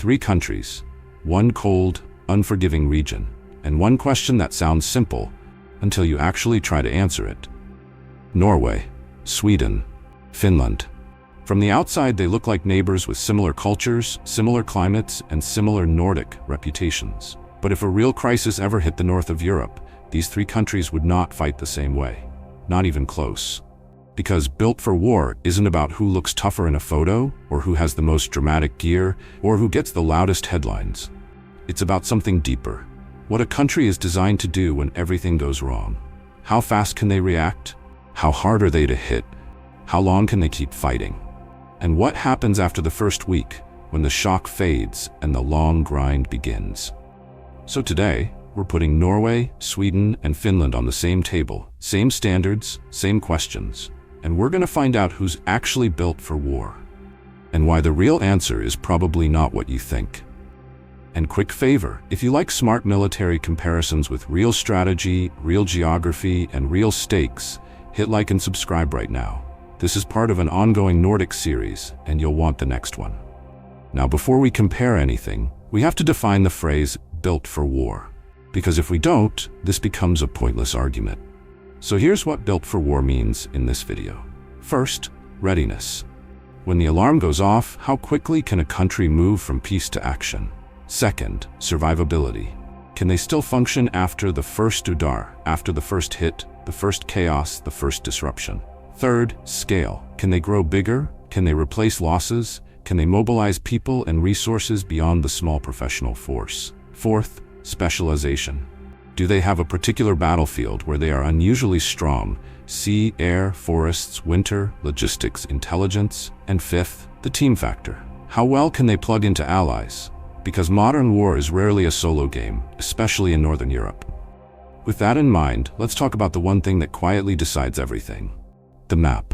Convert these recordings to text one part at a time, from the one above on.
Three countries, one cold, unforgiving region, and one question that sounds simple until you actually try to answer it. Norway, Sweden, Finland. From the outside, they look like neighbors with similar cultures, similar climates, and similar Nordic reputations. But if a real crisis ever hit the north of Europe, these three countries would not fight the same way. Not even close. Because built for war isn't about who looks tougher in a photo, or who has the most dramatic gear, or who gets the loudest headlines. It's about something deeper. What a country is designed to do when everything goes wrong. How fast can they react? How hard are they to hit? How long can they keep fighting? And what happens after the first week, when the shock fades and the long grind begins? So today, we're putting Norway, Sweden, and Finland on the same table, same standards, same questions. And we're going to find out who's actually built for war. And why the real answer is probably not what you think. And quick favor, if you like smart military comparisons with real strategy, real geography, and real stakes, hit like and subscribe right now. This is part of an ongoing Nordic series, and you'll want the next one. Now, before we compare anything, we have to define the phrase built for war. Because if we don't, this becomes a pointless argument. So here's what built for war means in this video. First, readiness. When the alarm goes off, how quickly can a country move from peace to action? Second, survivability. Can they still function after the first udar, after the first hit, the first chaos, the first disruption? Third, scale. Can they grow bigger? Can they replace losses? Can they mobilize people and resources beyond the small professional force? Fourth, specialization. Do they have a particular battlefield where they are unusually strong? Sea, air, forests, winter, logistics, intelligence. And fifth, the team factor. How well can they plug into allies? Because modern war is rarely a solo game, especially in Northern Europe. With that in mind, let's talk about the one thing that quietly decides everything. The map.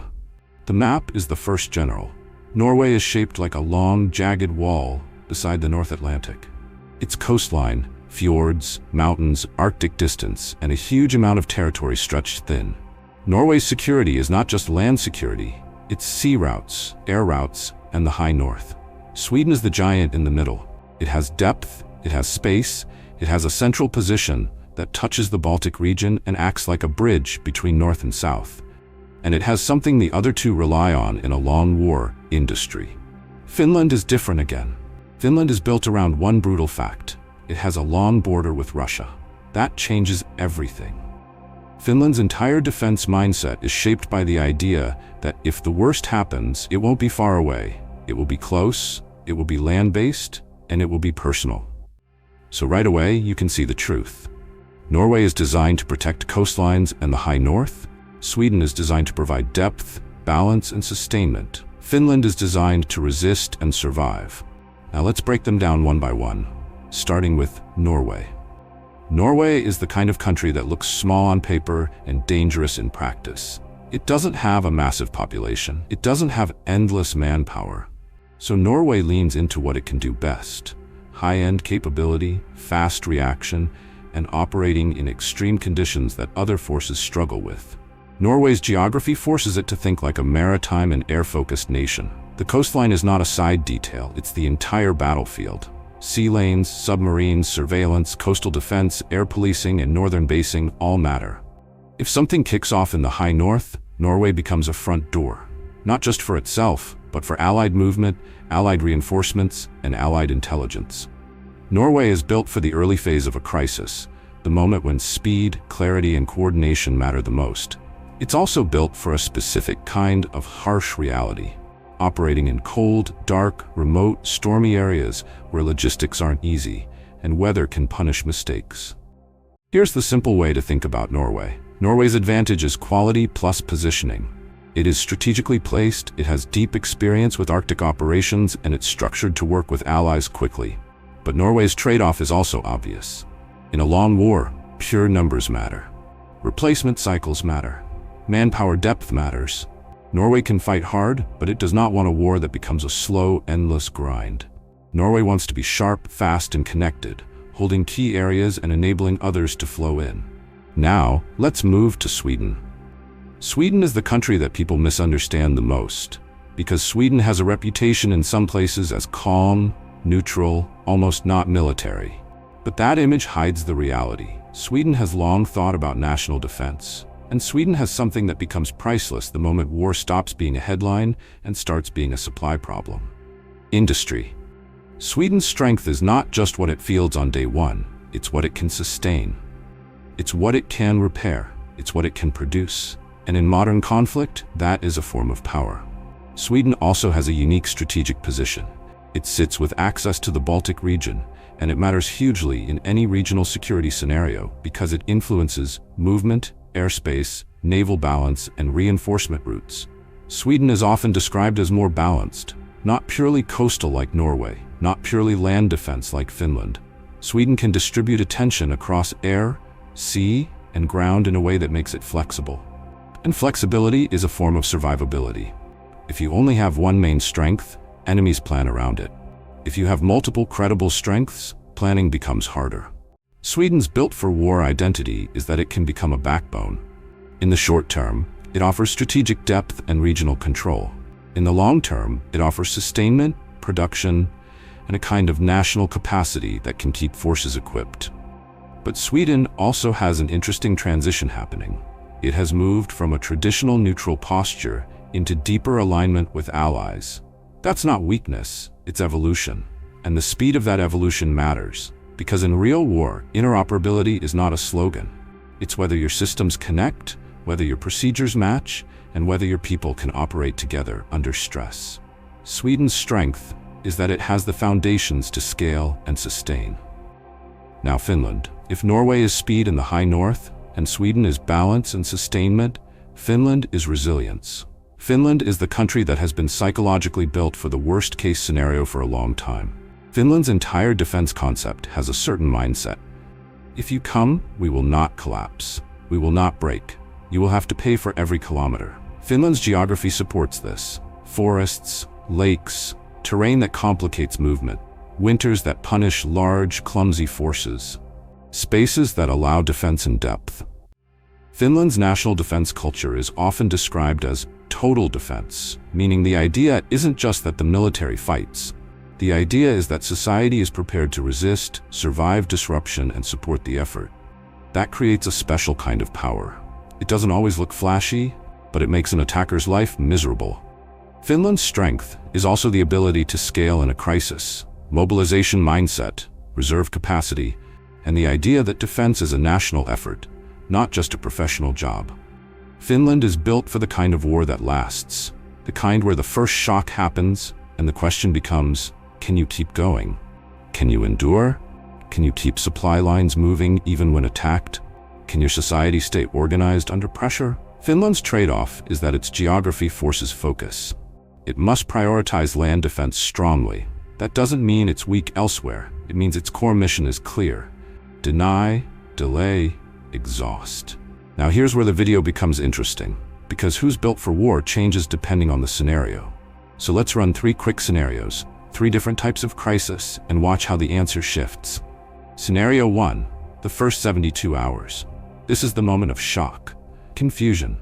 The map is the first general. Norway is shaped like a long, jagged wall beside the North Atlantic. Its coastline, fjords, mountains, Arctic distance, and a huge amount of territory stretched thin. Norway's security is not just land security, it's sea routes, air routes, and the high north. Sweden is the giant in the middle. It has depth, it has space, it has a central position that touches the Baltic region and acts like a bridge between north and south. And it has something the other two rely on in a long war: industry. Finland is different again. Finland is built around one brutal fact. It has a long border with Russia. That changes everything. Finland's entire defense mindset is shaped by the idea that if the worst happens, it won't be far away. It will be close, it will be land-based, and it will be personal. So right away, you can see the truth. Norway is designed to protect coastlines and the high north. Sweden is designed to provide depth, balance, and sustainment. Finland is designed to resist and survive. Now let's break them down one by one, starting with Norway. Norway is the kind of country that looks small on paper and dangerous in practice. It doesn't have a massive population. It doesn't have endless manpower. So Norway leans into what it can do best: high-end capability, fast reaction, and operating in extreme conditions that other forces struggle with. Norway's geography forces it to think like a maritime and air-focused nation. The coastline is not a side detail, it's the entire battlefield. Sea lanes, submarines, surveillance, coastal defense, air policing, and northern basing all matter. If something kicks off in the high north, Norway becomes a front door. Not just for itself, but for Allied movement, Allied reinforcements, and Allied intelligence. Norway is built for the early phase of a crisis, the moment when speed, clarity, and coordination matter the most. It's also built for a specific kind of harsh reality, operating in cold, dark, remote, stormy areas where logistics aren't easy and weather can punish mistakes. Here's the simple way to think about Norway. Norway's advantage is quality plus positioning. It is strategically placed, it has deep experience with Arctic operations, and it's structured to work with allies quickly. But Norway's trade-off is also obvious. In a long war, pure numbers matter. Replacement cycles matter. Manpower depth matters. Norway can fight hard, but it does not want a war that becomes a slow, endless grind. Norway wants to be sharp, fast, and connected, holding key areas and enabling others to flow in. Now, let's move to Sweden. Sweden is the country that people misunderstand the most, because Sweden has a reputation in some places as calm, neutral, almost not military. But that image hides the reality. Sweden has long thought about national defense. And Sweden has something that becomes priceless the moment war stops being a headline and starts being a supply problem. Industry. Sweden's strength is not just what it fields on day one, it's what it can sustain. It's what it can repair, it's what it can produce. And in modern conflict, that is a form of power. Sweden also has a unique strategic position. It sits with access to the Baltic region, and it matters hugely in any regional security scenario because it influences movement, airspace, naval balance, and reinforcement routes. Sweden is often described as more balanced, not purely coastal like Norway, not purely land defense like Finland. Sweden can distribute attention across air, sea, and ground in a way that makes it flexible. And flexibility is a form of survivability. If you only have one main strength, enemies plan around it. If you have multiple credible strengths, planning becomes harder. Sweden's built-for-war identity is that it can become a backbone. In the short term, it offers strategic depth and regional control. In the long term, it offers sustainment, production, and a kind of national capacity that can keep forces equipped. But Sweden also has an interesting transition happening. It has moved from a traditional neutral posture into deeper alignment with allies. That's not weakness, it's evolution. And the speed of that evolution matters. Because in real war, interoperability is not a slogan. It's whether your systems connect, whether your procedures match, and whether your people can operate together under stress. Sweden's strength is that it has the foundations to scale and sustain. Now Finland. If Norway is speed in the high north, and Sweden is balance and sustainment, Finland is resilience. Finland is the country that has been psychologically built for the worst-case scenario for a long time. Finland's entire defense concept has a certain mindset. If you come, we will not collapse. We will not break. You will have to pay for every kilometer. Finland's geography supports this. Forests, lakes, terrain that complicates movement, winters that punish large, clumsy forces, spaces that allow defense in depth. Finland's national defense culture is often described as total defense, meaning the idea isn't just that the military fights. The idea is that society is prepared to resist, survive disruption, and support the effort. That creates a special kind of power. It doesn't always look flashy, but it makes an attacker's life miserable. Finland's strength is also the ability to scale in a crisis, mobilization mindset, reserve capacity, and the idea that defense is a national effort, not just a professional job. Finland is built for the kind of war that lasts, the kind where the first shock happens and the question becomes, can you keep going? Can you endure? Can you keep supply lines moving even when attacked? Can your society stay organized under pressure? Finland's trade-off is that its geography forces focus. It must prioritize land defense strongly. That doesn't mean it's weak elsewhere. It means its core mission is clear. Deny, delay, exhaust. Now here's where the video becomes interesting, because who's built for war changes depending on the scenario. So let's run 3 quick scenarios, 3 different types of crisis, and watch how the answer shifts. Scenario 1, the first 72 hours. This is the moment of shock, confusion,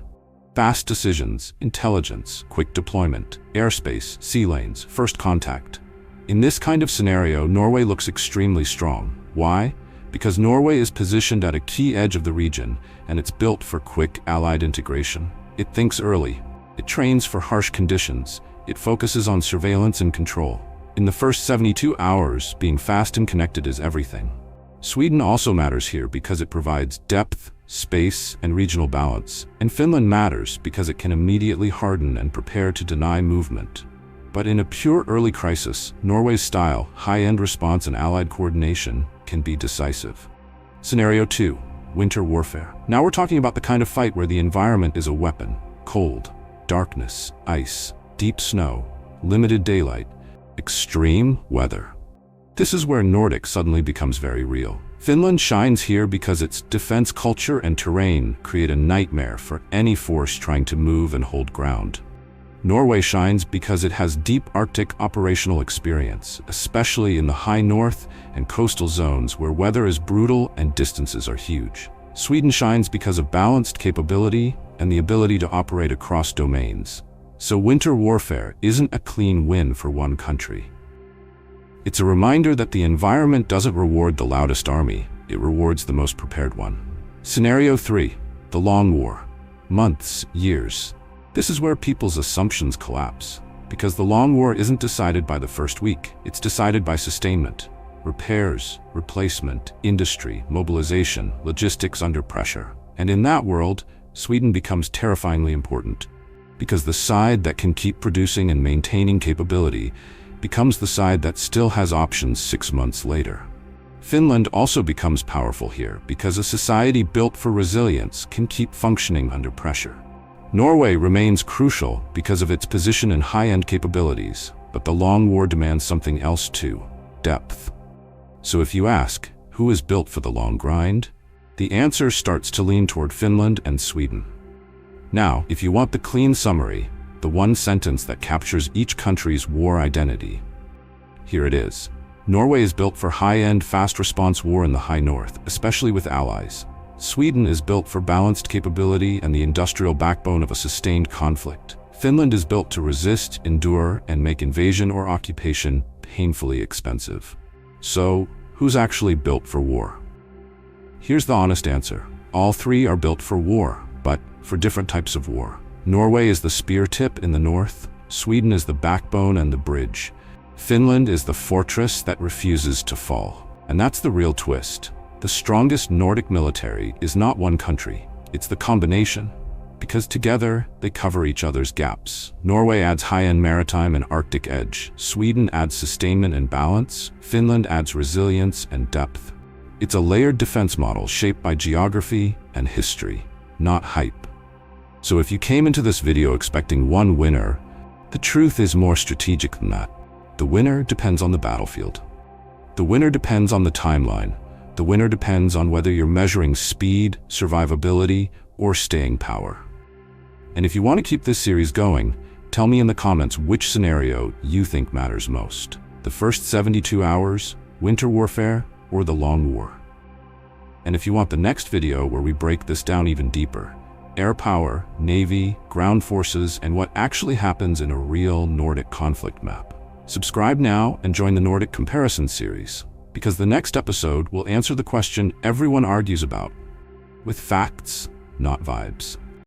fast decisions, intelligence, quick deployment, airspace, sea lanes, first contact. In this kind of scenario, Norway looks extremely strong. Why? Because Norway is positioned at a key edge of the region, and it's built for quick allied integration. It thinks early. It trains for harsh conditions. It focuses on surveillance and control. In the first 72 hours, being fast and connected is everything. Sweden also matters here because it provides depth, space, and regional balance. And Finland matters because it can immediately harden and prepare to deny movement. But in a pure early crisis, Norway's style, high-end response, and allied coordination can be decisive. Scenario 2, winter warfare. Now we're talking about the kind of fight where the environment is a weapon. Cold, darkness, ice, deep snow, limited daylight, extreme weather. This is where Nordic suddenly becomes very real. Finland shines here because its defense culture and terrain create a nightmare for any force trying to move and hold ground. Norway shines because it has deep Arctic operational experience, especially in the high north and coastal zones where weather is brutal and distances are huge. Sweden shines because of balanced capability and the ability to operate across domains. So winter warfare isn't a clean win for one country. It's a reminder that the environment doesn't reward the loudest army, it rewards the most prepared one. Scenario 3. The Long War. Months, years. This is where people's assumptions collapse, because the Long War isn't decided by the first week, it's decided by sustainment, repairs, replacement, industry, mobilization, logistics under pressure. And in that world, Sweden becomes terrifyingly important, because the side that can keep producing and maintaining capability becomes the side that still has options 6 months later. Finland also becomes powerful here, because a society built for resilience can keep functioning under pressure. Norway remains crucial because of its position and high-end capabilities, but the Long War demands something else too: depth. So if you ask, who is built for the long grind? The answer starts to lean toward Finland and Sweden. Now, if you want the clean summary, the one sentence that captures each country's war identity, here it is. Norway is built for high-end, fast-response war in the high north, especially with allies. Sweden is built for balanced capability and the industrial backbone of a sustained conflict. Finland is built to resist, endure, and make invasion or occupation painfully expensive. So, who's actually built for war? Here's the honest answer. All three are built for war, but for different types of war. Norway is the spear tip in the north, Sweden is the backbone and the bridge. Finland is the fortress that refuses to fall. And that's the real twist. The strongest Nordic military is not one country, it's the combination. Because together, they cover each other's gaps. Norway adds high-end maritime and Arctic edge. Sweden adds sustainment and balance. Finland adds resilience and depth. It's a layered defense model shaped by geography and history, not hype. So if you came into this video expecting one winner, the truth is more strategic than that. The winner depends on the battlefield. The winner depends on the timeline. The winner depends on whether you're measuring speed, survivability, or staying power. And if you want to keep this series going, tell me in the comments which scenario you think matters most. The first 72 hours, winter warfare, or the long war. And if you want the next video where we break this down even deeper, air power, navy, ground forces, and what actually happens in a real Nordic conflict map. Subscribe now and join the Nordic comparison series, because the next episode will answer the question everyone argues about, with facts, not vibes.